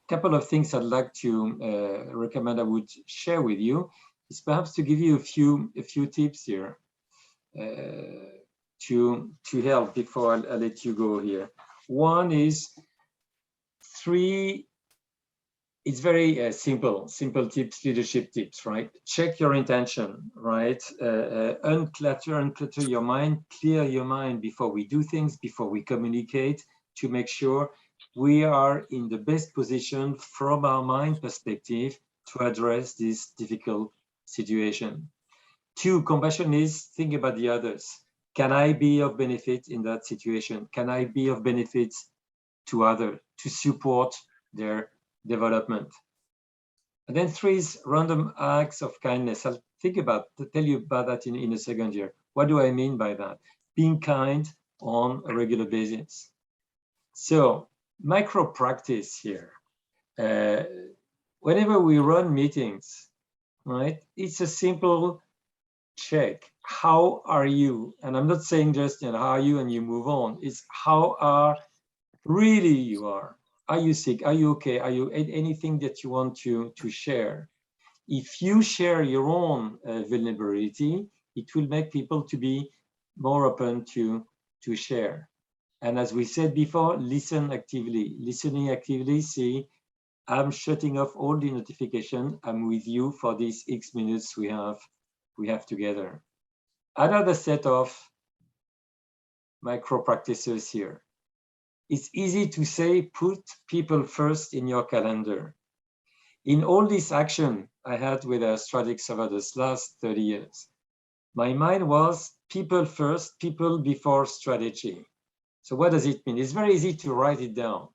[SPEAKER 1] Couple of things I'd like to recommend I would share with you is perhaps to give you a few tips here to help before I let you go here. One is it's very simple tips, leadership tips, right? Check your intention, right? Unclutter your mind, clear your mind before we do things, before we communicate, to make sure we are in the best position from our mind perspective to address this difficult situation. 2, compassion is think about the others. Can I be of benefit in that situation? Can I be of benefit to others to support their development? And then 3 is random acts of kindness. I'll tell you about that in a second here. What do I mean by that? Being kind on a regular basis. So micro practice here. Whenever we run meetings, right, it's a simple check. How are you? And I'm not saying just, how are you and you move on. It's how are really you are. Are you sick? Are you okay? Are you anything that you want to share? If you share your own vulnerability, it will make people to be more open to share. And as we said before, listen actively. Listening actively, see, I'm shutting off all the notification. I'm with you for these X minutes we have together. Another set of micro practices here. It's easy to say, put people first in your calendar. In all this action I had with StratX over this last 30 years, my mind was people first, people before strategy. So what does it mean? It's very easy to write it down,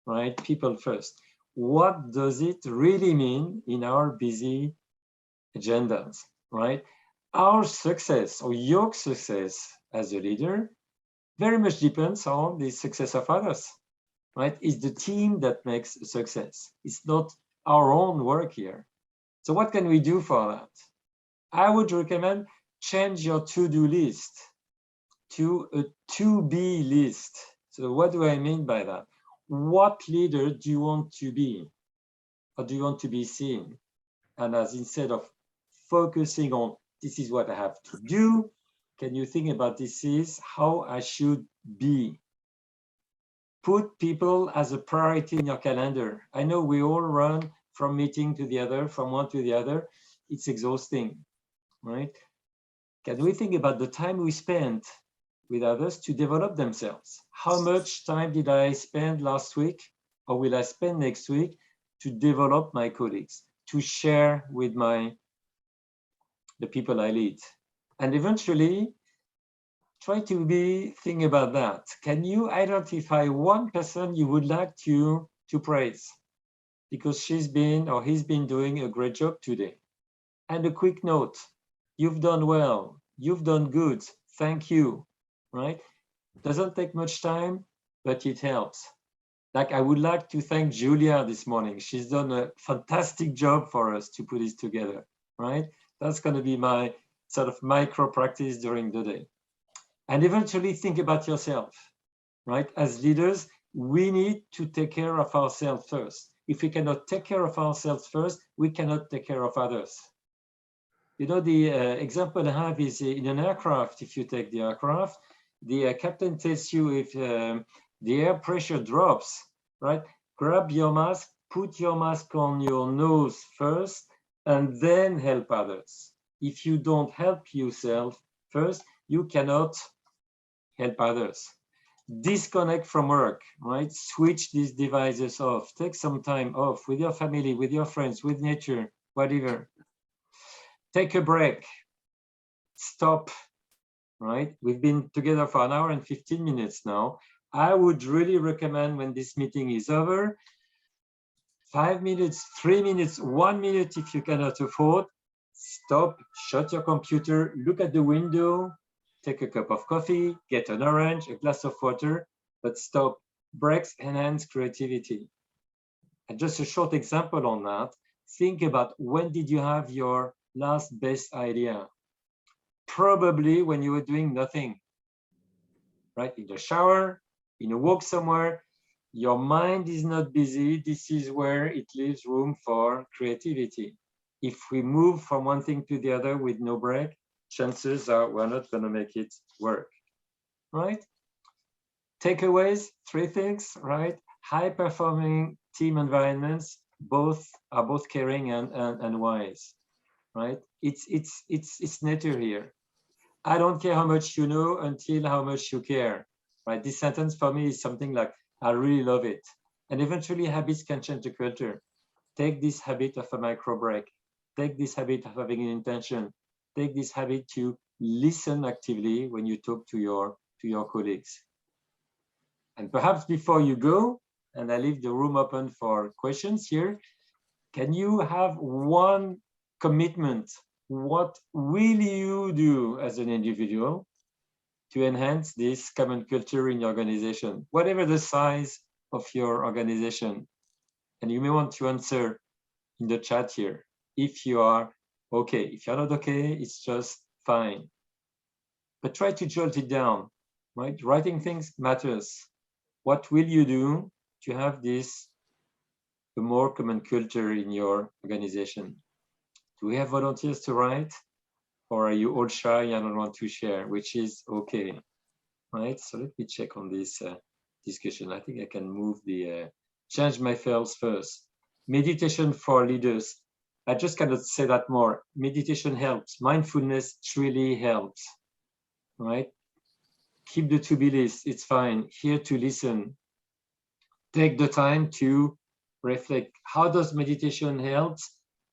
[SPEAKER 1] right? People first. What does it really mean in our busy agendas, right? Our success or your success as a leader very much depends on the success of others, right? It's the team that makes success. It's not our own work here. So what can we do for that? I would recommend change your to-do list to a to-be list. So what do I mean by that? What leader do you want to be? Or do you want to be seen? And as instead of focusing on this is what I have to do, can you think about this is how I should be? Put people as a priority in your calendar. I know we all run from meeting to the other, from one to the other. It's exhausting, right? Can we think about the time we spent with others to develop themselves? How much time did I spend last week or will I spend next week to develop my colleagues, to share with the people I lead? And eventually, try to think about that. Can you identify one person you would like to praise because she's been or he's been doing a great job today? And a quick note, you've done well, you've done good, thank you, right? Doesn't take much time, but it helps. Like I would like to thank Julia this morning. She's done a fantastic job for us to put this together, right? That's going to be my sort of micro practice during the day. And eventually think about yourself, right? As leaders, we need to take care of ourselves first. If we cannot take care of ourselves first, we cannot take care of others. You know, the example I have is in an aircraft. If you take the aircraft, the captain tells you if the air pressure drops, right? Grab your mask, put your mask on your nose first, and then help others. If you don't help yourself first, you cannot help others. Disconnect from work, right? Switch these devices off. Take some time off with your family, with your friends, with nature, whatever. Take a break. Stop, right? We've been together for an hour and 15 minutes now. I would really recommend when this meeting is over, 5 minutes, 3 minutes, 1 minute if you cannot afford, stop, shut your computer, look at the window, take a cup of coffee, get an orange, a glass of water, but stop. Breaks enhance creativity. And just a short example on that, think about when did you have your last best idea? Probably when you were doing nothing, right? In the shower, in a walk somewhere, your mind is not busy. This is where it leaves room for creativity. If we move from one thing to the other with no break, chances are we're not going to make it work, right? Takeaways, 3 things, right? High-performing team environments are both caring and wise, right? It's nature here. I don't care how much you know until how much you care, right? This sentence for me is something like, I really love it. And eventually habits can change the culture. Take this habit of a micro break. Take this habit of having an intention. Take this habit to listen actively when you talk to your colleagues. And perhaps before you go, and I leave the room open for questions here, can you have one commitment? What will you do as an individual to enhance this common culture in your organization, whatever the size of your organization? And you may want to answer in the chat here if you are okay. If you're not okay, it's just fine. But try to jot it down, right? Writing things matters. What will you do to have this a more common culture in your organization? Do we have volunteers to write? Or are you all shy and don't want to share, which is okay, right? So let me check on this discussion. I think I can move the change my files first. Meditation for leaders. I just cannot say that more. Meditation helps. Mindfulness truly helps, right? Keep the to-be list. It's fine. Here to listen. Take the time to reflect. How does meditation help?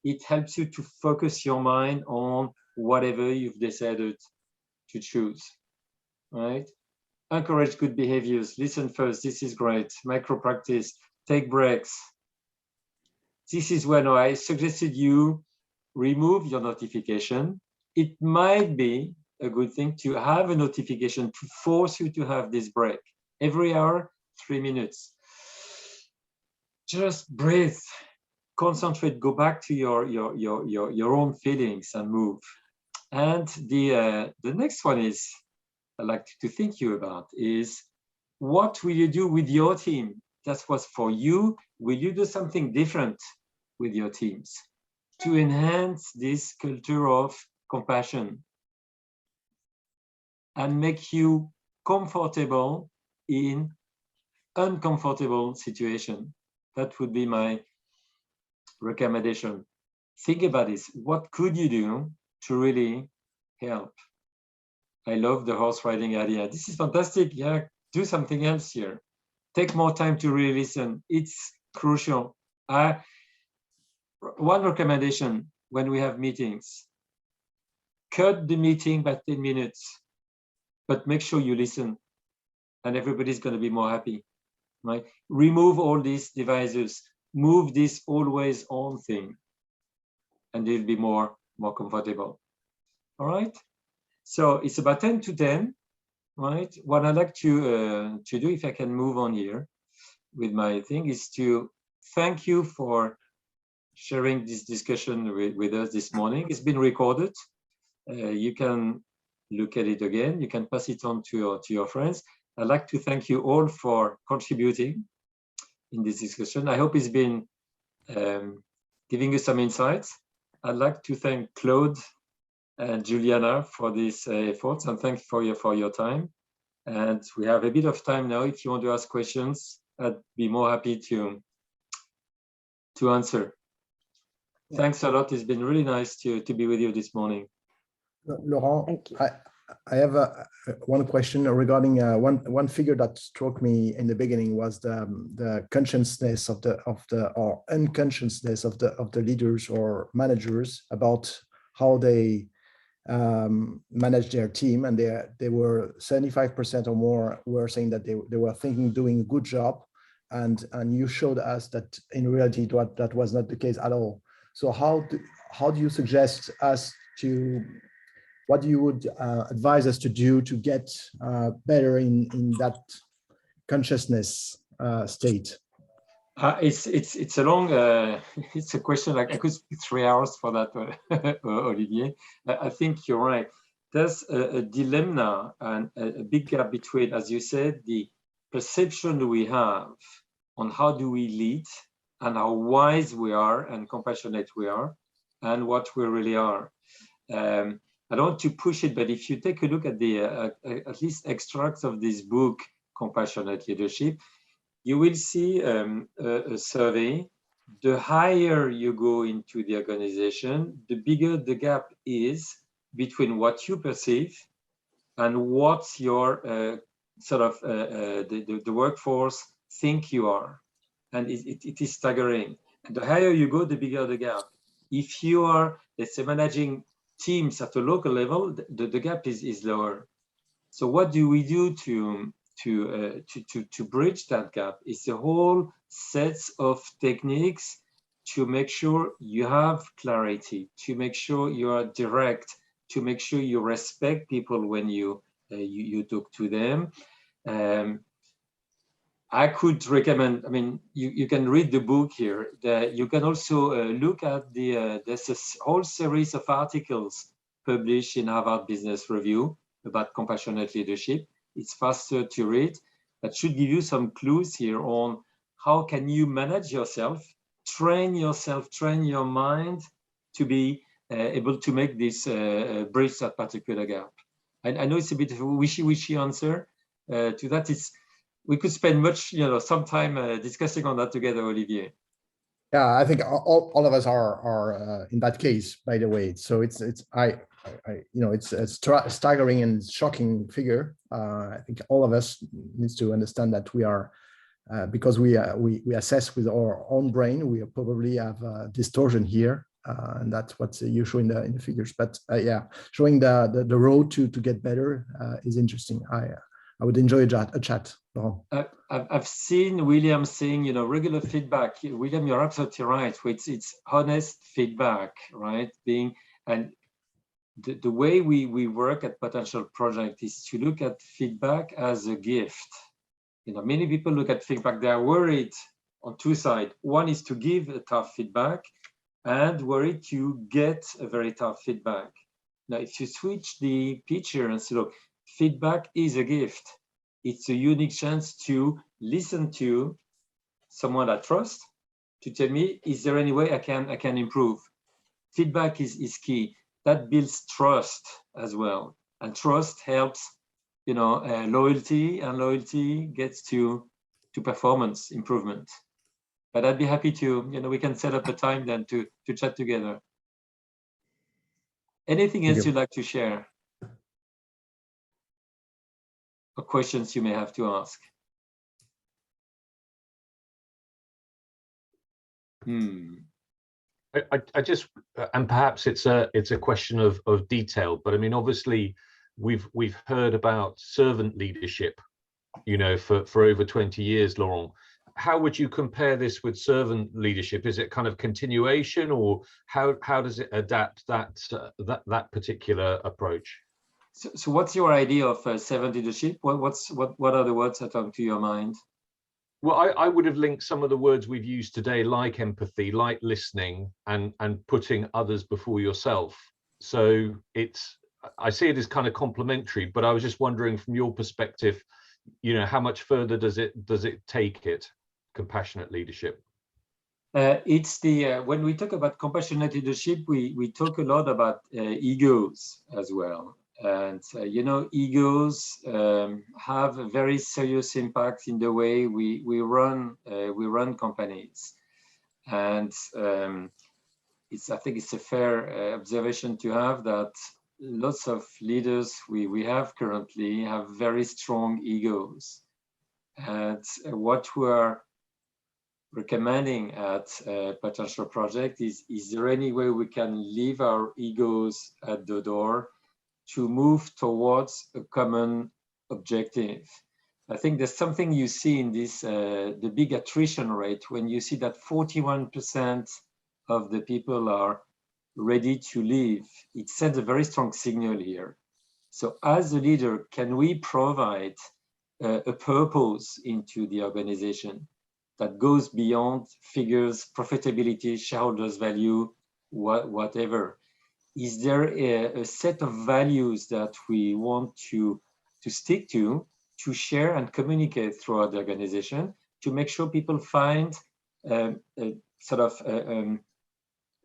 [SPEAKER 1] It helps you to focus your mind on whatever you've decided to choose, right? Encourage good behaviors. Listen first. This is great. Micro practice. Take breaks. This is when I suggested you remove your notification. It might be a good thing to have a notification to force you to have this break. Every hour, 3 minutes. Just breathe. Concentrate, go back to your own feelings and move. And the next one is I'd like to think you about is what will you do with your team? That's what's for you. Will you do something different with your teams? to enhance this culture of compassion and make you comfortable in uncomfortable situation. That would be my recommendation. Think about this. What could you do to really help? I love the horse riding idea. This is fantastic. Yeah, do something else here. Take more time to really listen. It's crucial. One recommendation when we have meetings, cut the meeting by 10 minutes, but make sure you listen and everybody's going to be more happy, right? Remove all these devices, move this always on thing, and they'll be more comfortable. All right. So it's about 10 to 10, right? What I'd like to do, if I can move on here with my thing, is to thank you for sharing this discussion with us this morning. It's been recorded. You can look at it again. You can pass it on to your friends. I'd like to thank you all for contributing in this discussion. I hope it's been giving you some insights. I'd like to thank Claude and Juliana for this efforts, and thank you for your time. And we have a bit of time now. If you want to ask questions, I'd be more happy to answer. Thanks a lot. It's been really nice to be with you this morning.
[SPEAKER 4] Laurent, I have one question regarding one figure that struck me in the beginning was the consciousness or unconsciousness of the leaders or managers about how they manage their team, and they were 75% or more were saying that they were doing a good job, and you showed us that in reality that was not the case at all. So how do you suggest us to, what you would advise us to do to get better in that consciousness state?
[SPEAKER 1] It's a long it's a question. Like I could speak 3 hours for that, Olivier. I think you're right. There's a dilemma and a big gap between, as you said, the perception we have on how do we lead and how wise we are and compassionate we are, and what we really are. I don't want to push it, but if you take a look at the at least extracts of this book, Compassionate Leadership, you will see a survey. The higher you go into the organization, the bigger the gap is between what you perceive and what your sort of the workforce think you are. And it is staggering. And the higher you go, the bigger the gap. If you are, let's say, managing teams at a local level, the gap is lower. So what do we do to bridge that gap? It's a whole set of techniques to make sure you have clarity, to make sure you are direct, to make sure you respect people when you talk to them. I could recommend, I mean, you can read the book here. You can also look at there's a whole series of articles published in Harvard Business Review about compassionate leadership. It's faster to read. That should give you some clues here on how can you manage yourself, train your mind to be able to make this bridge that particular gap. I know it's a bit of a wishy-washy answer to that. We could spend some time discussing on that together, Olivier.
[SPEAKER 4] Yeah, I think all of us are in that case, by the way. So it's a staggering and shocking figure. I think all of us needs to understand that we are, because we assess with our own brain, we probably have a distortion here, and that's what you show in the figures. But yeah, showing the road to get better is interesting. I would enjoy a chat.
[SPEAKER 1] I've seen William saying, regular feedback. William, you're absolutely right. It's honest feedback, right? And the way we work at Potential Project is to look at feedback as a gift. Many people look at feedback, they are worried on two sides. One is to give a tough feedback and worried to get a very tough feedback. Now, if you switch the picture and say, look, feedback is a gift. It's a unique chance to listen to someone I trust to tell me, is there any way I can improve? feedback is key. That builds trust as well. And trust helps, loyalty, and loyalty gets to performance improvement. But I'd be happy to, we can set up a time then to chat together. Anything else you'd like to share? Or questions you may have to ask?
[SPEAKER 13] I just, and perhaps it's a question of detail, but I mean, obviously we've heard about servant leadership, for over 20 years, Laurent. How would you compare this with servant leadership? Is it kind of continuation, or how does it adapt that particular approach?
[SPEAKER 1] So what's your idea of servant leadership? What are the words that come to your mind?
[SPEAKER 13] Well, I would have linked some of the words we've used today, like empathy, like listening, and putting others before yourself. So I see it as kind of complementary, but I was just wondering from your perspective, how much further does it take it, compassionate leadership?
[SPEAKER 1] It's when we talk about compassionate leadership, we talk a lot about egos as well. And egos have a very serious impact in the way we run companies. And I think it's a fair observation to have that lots of leaders we have currently have very strong egos. And what we are recommending at Potential Project is there any way we can leave our egos at the door to move towards a common objective? I think there's something you see in this, the big attrition rate, when you see that 41% of the people are ready to leave. It sends a very strong signal here. So as a leader, can we provide a purpose into the organization that goes beyond figures, profitability, shareholders' value, whatever? Is there a set of values that we want to stick to share and communicate throughout the organization, to make sure people find a sort of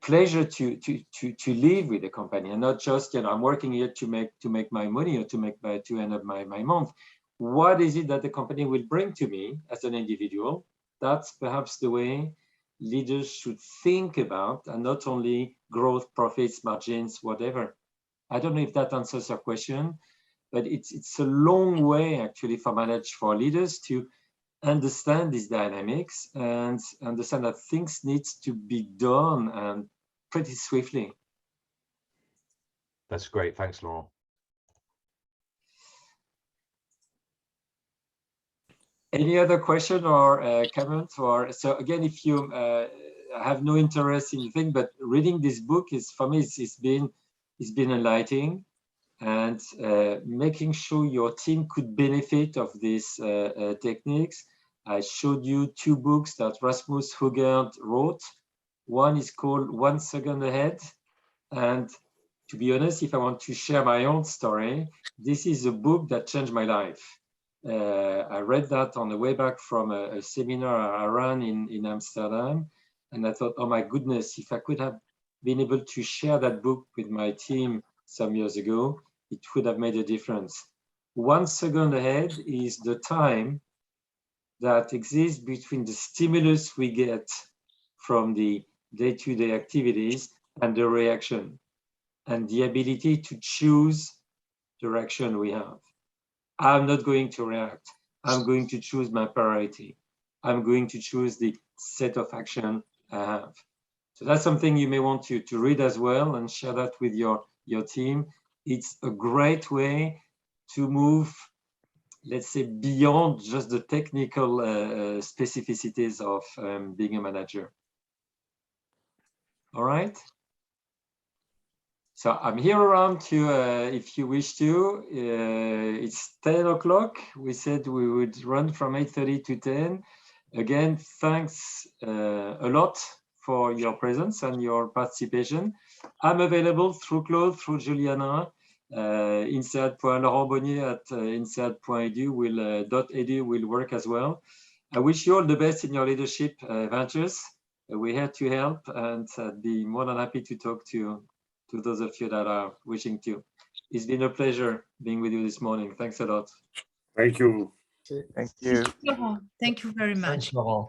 [SPEAKER 1] pleasure to live with the company, and not just, I'm working here to make my money, or to end up my month. What is it that the company will bring to me as an individual? That's perhaps the way leaders should think about, and not only growth, profits, margins, whatever. I don't know if that answers your question, but it's a long way actually for leaders to understand these dynamics and understand that things need to be done and pretty swiftly.
[SPEAKER 13] That's great. Thanks, Laurent.
[SPEAKER 1] Any other question or comment? So again, if you have no interest in anything, but reading this book is, for me, it's been enlightening, and making sure your team could benefit of these techniques. I showed you two books that Rasmus Hugert wrote. One is called 1 Second Ahead. And to be honest, if I want to share my own story, this is a book that changed my life. I read that on the way back from a seminar I ran in Amsterdam. And I thought, oh my goodness, if I could have been able to share that book with my team some years ago, it would have made a difference. 1 second ahead is the time that exists between the stimulus we get from the day-to-day activities and the reaction, and the ability to choose the direction we have. I'm not going to react. I'm going to choose my priority. I'm going to choose the set of action I have. So that's something you may want to read as well, and share that with your team. It's a great way to move, let's say, beyond just the technical specificities of being a manager. All right. So I'm here around to, if you wish to. It's 10 o'clock. We said we would run from 8:30 to 10. Again, thanks a lot for your presence and your participation. I'm available through Claude, through Juliana. Laurent Bonnier at INSEAD.edu will work as well. I wish you all the best in your leadership ventures. we're here to help, and be more than happy to talk to those of you that are wishing to. It's been a pleasure being with you this morning. Thanks a lot.
[SPEAKER 3] Thank you.
[SPEAKER 11] Thank you.
[SPEAKER 6] Laurent. Thank you very much.
[SPEAKER 14] Thanks, Laurent.